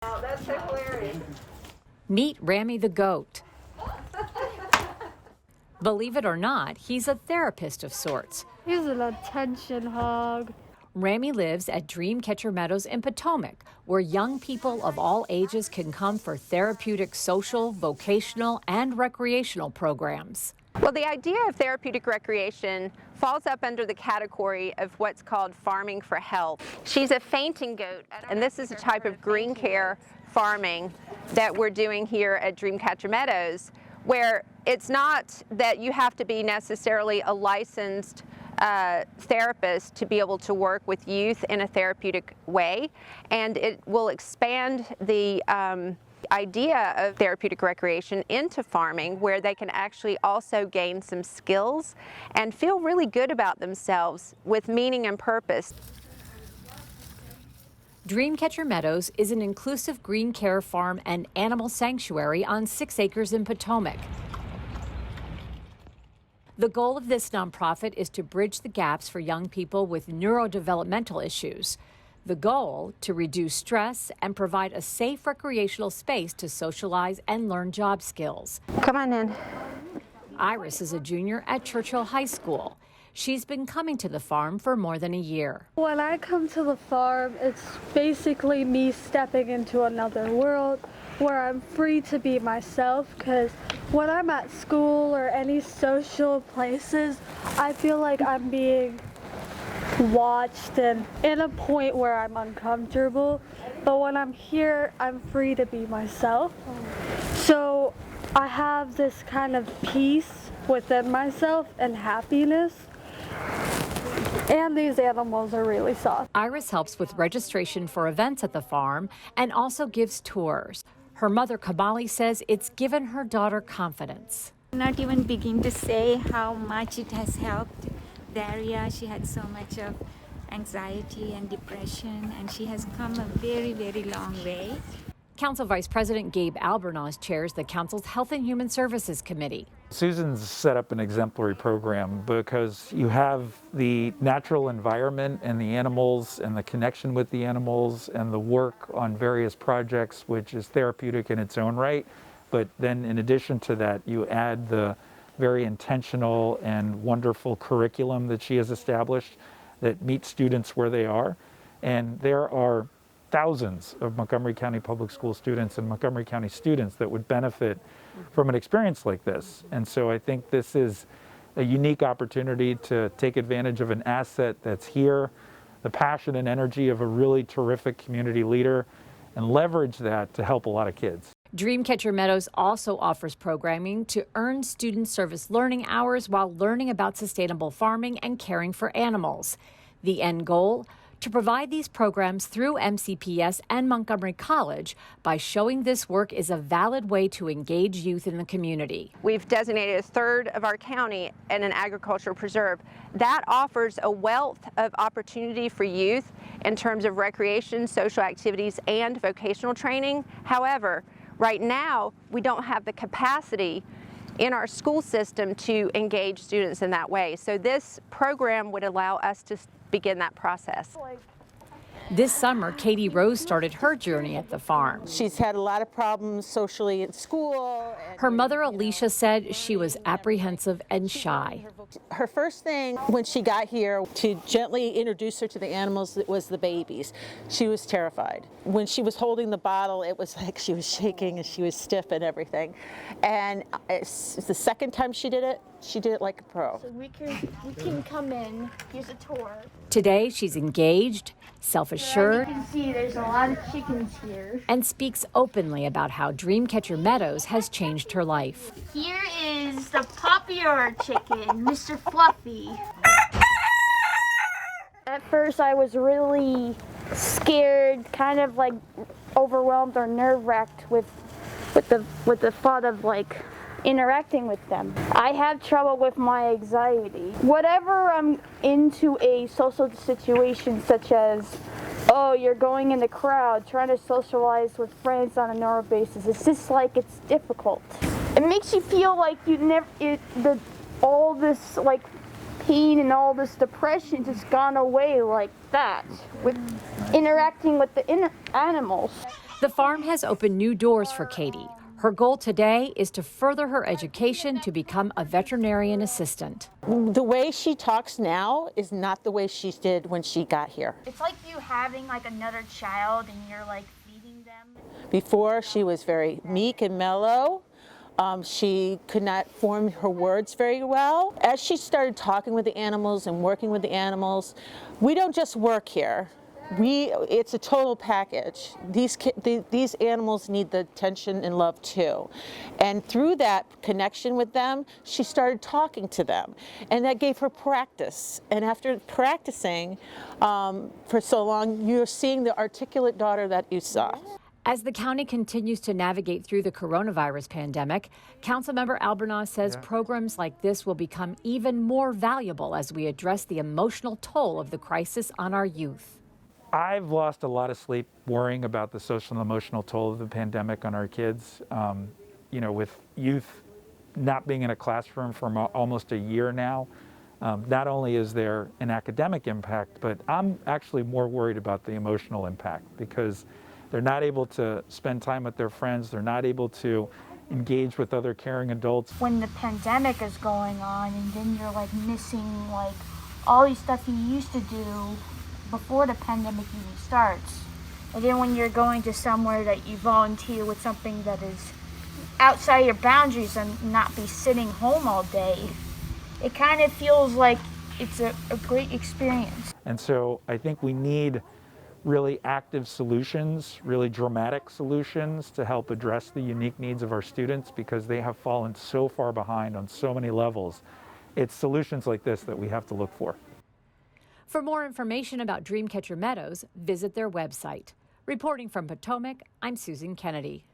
Oh, that's so hilarious. Meet Rami the goat. Believe it or not, he's a therapist of sorts. He's an attention hog. Rami lives at Catcher Meadows in Potomac, where young people of all ages can come for therapeutic, social, vocational, and recreational programs. Well, the idea of therapeutic recreation falls up under the category of what's called farming for health. She's a fainting goat, and this is a type of green care farming that we're doing here at Catcher Meadows, where it's not that you have to be necessarily a licensed therapist to be able to work with youth in a therapeutic way, and it will expand the idea of therapeutic recreation into farming, where they can actually also gain some skills and feel really good about themselves with meaning and purpose. Catcher Meadows is an inclusive green care farm and animal sanctuary on 6 acres in Potomac. The goal of this nonprofit is to bridge the gaps for young people with neurodevelopmental issues. The goal, to reduce stress and provide a safe recreational space to socialize and learn job skills. Come on in. Iris is a junior at Churchill High School. She's been coming to the farm for more than a year. When I come to the farm, it's basically me stepping into another world where I'm free to be myself, because when I'm at school or any social places, I feel like I'm being watched and in a point where I'm uncomfortable. But when I'm here, I'm free to be myself. So I have this kind of peace within myself and happiness. And these animals are really soft. Iris helps with registration for events at the farm and also gives tours. Her mother, Kamali, says it's given her daughter confidence. Not even begin to say how much it has helped Daria. She had so much of anxiety and depression, and she has come a very, very long way. Council Vice President Gabe Albornoz chairs the Council's Health and Human Services Committee. Susan's set up an exemplary program because you have the natural environment and the animals and the connection with the animals and the work on various projects, which is therapeutic in its own right. But then in addition to that, you add the very intentional and wonderful curriculum that she has established that meets students where they are. And there are thousands of Montgomery County Public School students and Montgomery County students that would benefit from an experience like this. And so I think this is a unique opportunity to take advantage of an asset that's here, the passion and energy of a really terrific community leader, and leverage that to help a lot of kids. Catcher Meadows also offers programming to earn student service learning hours while learning about sustainable farming and caring for animals. The end goal? To provide these programs through MCPS and Montgomery College by showing this work is a valid way to engage youth in the community. We've designated a third of our county in an agricultural preserve. That offers a wealth of opportunity for youth in terms of recreation, social activities, and vocational training. However, right now, we don't have the capacity in our school system to engage students in that way. So this program would allow us to begin that process. This summer, Katie Rose started her journey at the farm. She's had a lot of problems socially in school. Her mother, Alicia, said she was apprehensive and shy. Her first thing when she got here to gently introduce her to the animals was the babies. She was terrified. When she was holding the bottle, it was like she was shaking and she was stiff and everything. And it's the second time she did it like a pro. So we can come in, here's a tour. Today, she's engaged, self-assured, You can see there's a lot of chickens here. and speaks openly about how Catcher Meadows has changed her life. Here is the popular chicken, Mr. Fluffy. At first I was really scared, kind of like overwhelmed or nerve-wracked with the thought of like interacting with them. I have trouble with my anxiety. Whatever I'm into a social situation such as, oh, you're going in the crowd, trying to socialize with friends on a normal basis, it's just like it's difficult. It makes you feel like all this like pain and all this depression just gone away like that with interacting with the animals. The farm has opened new doors for Katie. Her goal today is to further her education to become a veterinarian assistant. The way she talks now is not the way she did when she got here. It's like you having like another child and you're like feeding them. Before, she was very meek and mellow. She could not form her words very well. As she started talking with the animals and working with the animals, we don't just work here. It's a total package. These animals need the attention and love too. And through that connection with them, she started talking to them. And that gave her practice. And after practicing for so long, you're seeing the articulate daughter that you saw. As the county continues to navigate through the coronavirus pandemic, Councilmember Albornoz says programs like this will become even more valuable as we address the emotional toll of the crisis on our youth. I've lost a lot of sleep worrying about the social and emotional toll of the pandemic on our kids. With youth not being in a classroom for almost a year now, not only is there an academic impact, but I'm actually more worried about the emotional impact because they're not able to spend time with their friends. They're not able to engage with other caring adults. When the pandemic is going on and then you're like missing like all these stuff you used to do before the pandemic even starts. And then when you're going to somewhere that you volunteer with something that is outside your boundaries and not be sitting home all day, it kind of feels like it's a great experience. And so I think we need really active solutions, really dramatic solutions to help address the unique needs of our students because they have fallen so far behind on so many levels. It's solutions like this that we have to look for. For more information about Catcher Meadows, visit their website. Reporting from Potomac, I'm Susan Kennedy.